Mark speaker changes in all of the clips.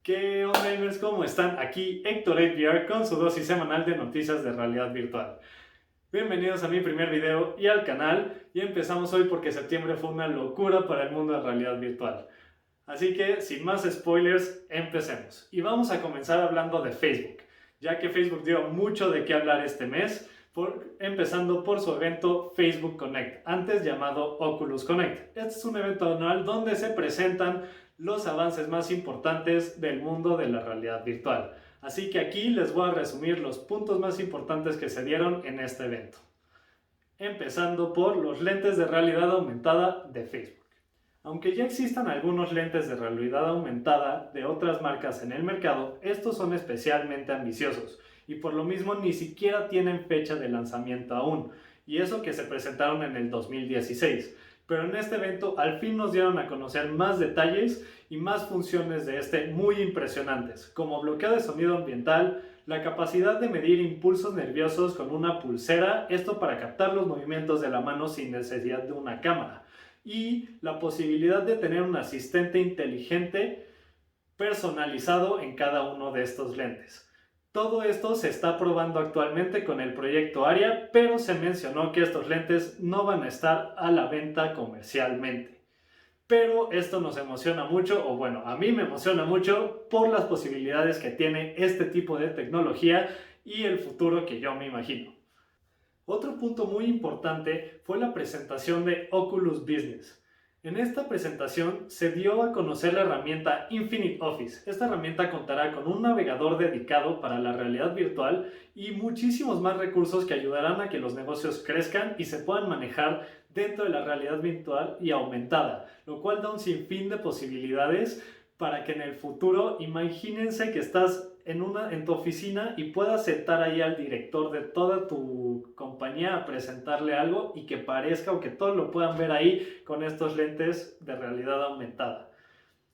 Speaker 1: ¿Qué onda, gamers? ¿Cómo están? Aquí Héctor 8VR con su dosis semanal de noticias de realidad virtual. Bienvenidos a mi primer video y al canal, y empezamos hoy porque septiembre fue una locura para el mundo de realidad virtual. Así que, sin más spoilers, empecemos. Y vamos a comenzar hablando de Facebook, ya que Facebook dio mucho de qué hablar este mes, empezando por su evento Facebook Connect, antes llamado Oculus Connect. Este es un evento anual donde se presentan los avances más importantes del mundo de la realidad virtual. Así que aquí les voy a resumir los puntos más importantes que se dieron en este evento. Empezando por los lentes de realidad aumentada de Facebook. Aunque ya existan algunos lentes de realidad aumentada de otras marcas en el mercado, estos son especialmente ambiciosos y por lo mismo ni siquiera tienen fecha de lanzamiento aún, y eso que se presentaron en el 2016. Pero en este evento al fin nos dieron a conocer más detalles y más funciones de este muy impresionantes, como bloqueo de sonido ambiental, la capacidad de medir impulsos nerviosos con una pulsera, esto para captar los movimientos de la mano sin necesidad de una cámara, y la posibilidad de tener un asistente inteligente personalizado en cada uno de estos lentes. Todo esto se está probando actualmente con el proyecto ARIA, pero se mencionó que estos lentes no van a estar a la venta comercialmente. Pero esto nos emociona mucho, o bueno, a mí me emociona mucho por las posibilidades que tiene este tipo de tecnología y el futuro que yo me imagino. Otro punto muy importante fue la presentación de Oculus Business. En esta presentación se dio a conocer la herramienta Infinite Office. Esta herramienta contará con un navegador dedicado para la realidad virtual y muchísimos más recursos que ayudarán a que los negocios crezcan y se puedan manejar dentro de la realidad virtual y aumentada, lo cual da un sinfín de posibilidades para que en el futuro, imagínense que estás en tu oficina y puedas sentar ahí al director de toda tu compañía a presentarle algo y que parezca o que todos lo puedan ver ahí con estos lentes de realidad aumentada.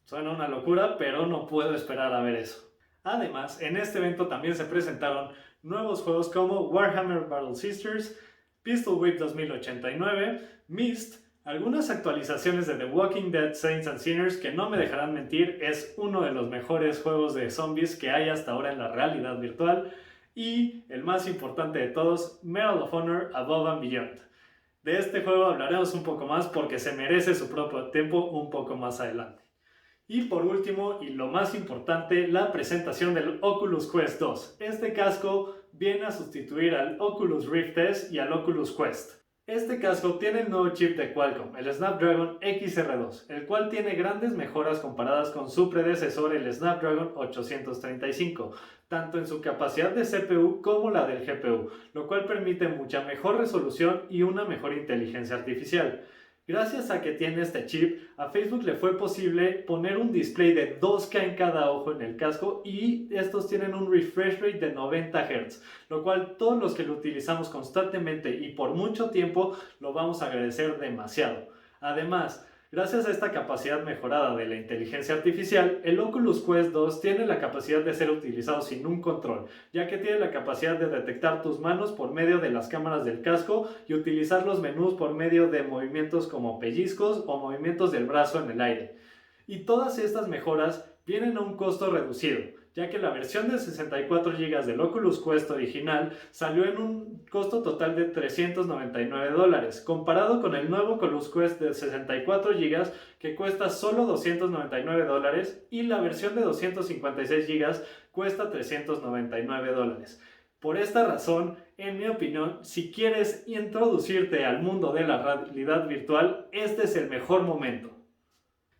Speaker 1: Suena una locura, pero no puedo esperar a ver eso. Además, en este evento también se presentaron nuevos juegos como Warhammer Battle Sisters, Pistol Whip 2089, Myst, algunas actualizaciones de The Walking Dead Saints and Sinners que no me dejarán mentir, es uno de los mejores juegos de zombies que hay hasta ahora en la realidad virtual, y el más importante de todos, Medal of Honor Above and Beyond. De este juego hablaremos un poco más porque se merece su propio tiempo un poco más adelante. Y por último, y lo más importante, la presentación del Oculus Quest 2. Este casco viene a sustituir al Oculus Rift S y al Oculus Quest. Este casco tiene el nuevo chip de Qualcomm, el Snapdragon XR2, el cual tiene grandes mejoras comparadas con su predecesor, el Snapdragon 835, tanto en su capacidad de CPU como la del GPU, lo cual permite mucha mejor resolución y una mejor inteligencia artificial. Gracias a que tiene este chip, a Facebook le fue posible poner un display de 2K en cada ojo en el casco, y estos tienen un refresh rate de 90 Hz, lo cual todos los que lo utilizamos constantemente y por mucho tiempo lo vamos a agradecer demasiado. Además, gracias a esta capacidad mejorada de la inteligencia artificial, el Oculus Quest 2 tiene la capacidad de ser utilizado sin un control, ya que tiene la capacidad de detectar tus manos por medio de las cámaras del casco y utilizar los menús por medio de movimientos como pellizcos o movimientos del brazo en el aire. Y todas estas mejoras vienen a un costo reducido, ya que la versión de 64 GB del Oculus Quest original salió en un costo total de $399, comparado con el nuevo Oculus Quest de 64 GB que cuesta solo $299, y la versión de 256 GB cuesta $399. Por esta razón, en mi opinión, si quieres introducirte al mundo de la realidad virtual, este es el mejor momento.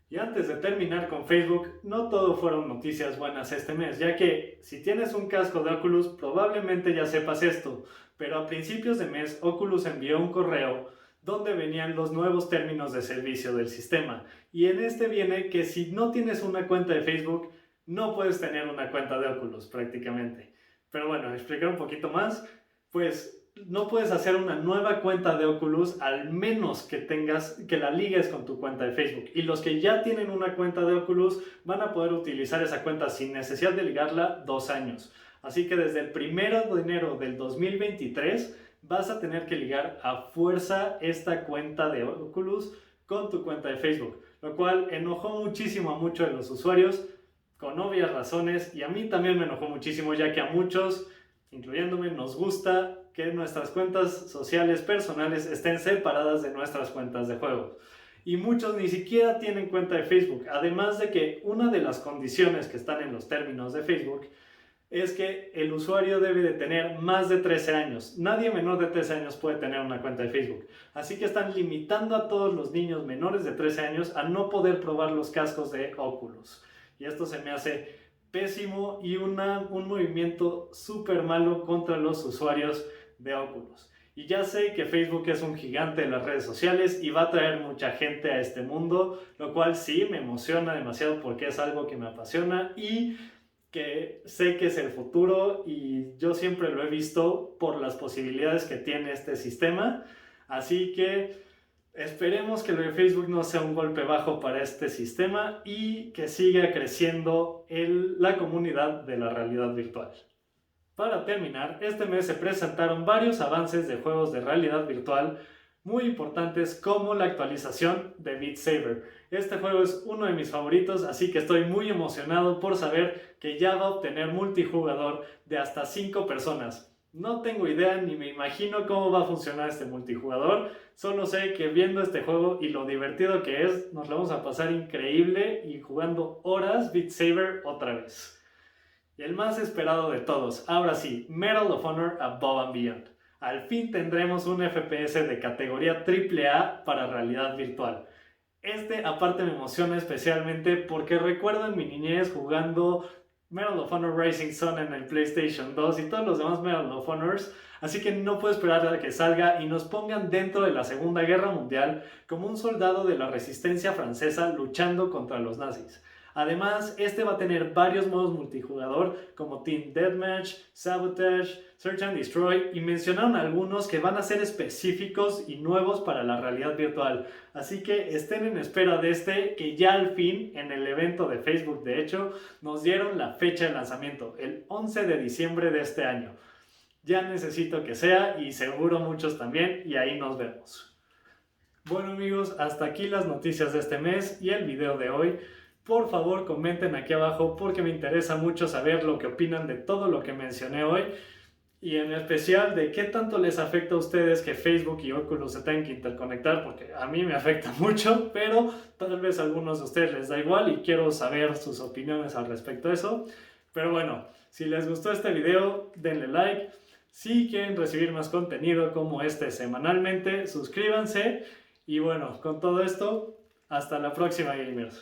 Speaker 1: Y antes de terminar con Facebook, no todo fueron noticias buenas este mes, ya que si tienes un casco de Oculus probablemente ya sepas esto, pero a principios de mes Oculus envió un correo donde venían los nuevos términos de servicio del sistema, y en este viene que si no tienes una cuenta de Facebook, no puedes tener una cuenta de Oculus prácticamente. Pero bueno, explicar un poquito más, pues no puedes hacer una nueva cuenta de Oculus al menos que la ligues con tu cuenta de Facebook. Y los que ya tienen una cuenta de Oculus van a poder utilizar esa cuenta sin necesidad de ligarla 2 años. Así que desde el 1 de enero del 2023 vas a tener que ligar a fuerza esta cuenta de Oculus con tu cuenta de Facebook, lo cual enojó muchísimo a muchos de los usuarios, con obvias razones, y a mí también me enojó muchísimo, ya que a muchos, incluyéndome, nos gusta que nuestras cuentas sociales personales estén separadas de nuestras cuentas de juego. Y muchos ni siquiera tienen cuenta de Facebook, además de que una de las condiciones que están en los términos de Facebook es que el usuario debe de tener más de 13 años. Nadie menor de 13 años puede tener una cuenta de Facebook. Así que están limitando a todos los niños menores de 13 años a no poder probar los cascos de Oculus. Y esto se me hace pésimo y un movimiento súper malo contra los usuarios de Oculus. Y ya sé que Facebook es un gigante de las redes sociales y va a traer mucha gente a este mundo, lo cual sí me emociona demasiado porque es algo que me apasiona y que sé que es el futuro, y yo siempre lo he visto por las posibilidades que tiene este sistema. Así que esperemos que lo de Facebook no sea un golpe bajo para este sistema y que siga creciendo la comunidad de la realidad virtual. Para terminar, este mes se presentaron varios avances de juegos de realidad virtual muy importantes, como la actualización de Beat Saber. Este juego es uno de mis favoritos, así que estoy muy emocionado por saber que ya va a obtener multijugador de hasta 5 personas. No tengo idea ni me imagino cómo va a funcionar este multijugador, solo sé que viendo este juego y lo divertido que es, nos lo vamos a pasar increíble y jugando horas Beat Saber otra vez. Y el más esperado de todos, ahora sí, Medal of Honor Above and Beyond. Al fin tendremos un FPS de categoría AAA para realidad virtual. Aparte me emociona especialmente porque recuerdo en mi niñez jugando Medal of Honor Rising Sun en el PlayStation 2 y todos los demás Medal of Honors, así que no puedo esperar a que salga y nos pongan dentro de la Segunda Guerra Mundial como un soldado de la resistencia francesa luchando contra los nazis. Además, va a tener varios modos multijugador como Team Deathmatch, Sabotage, Search and Destroy, y mencionaron algunos que van a ser específicos y nuevos para la realidad virtual. Así que estén en espera de que ya al fin, en el evento de Facebook de hecho, nos dieron la fecha de lanzamiento, el 11 de diciembre de este año. Ya necesito que sea, y seguro muchos también, y ahí nos vemos. Bueno amigos, hasta aquí las noticias de este mes y el video de hoy. Por favor, comenten aquí abajo porque me interesa mucho saber lo que opinan de todo lo que mencioné hoy, y en especial de qué tanto les afecta a ustedes que Facebook y Oculus se tengan que interconectar, porque a mí me afecta mucho, pero tal vez a algunos de ustedes les da igual y quiero saber sus opiniones al respecto de eso. Pero bueno, si les gustó este video, denle like. Si quieren recibir más contenido como este semanalmente, suscríbanse. Y bueno, con todo esto, hasta la próxima, gamers.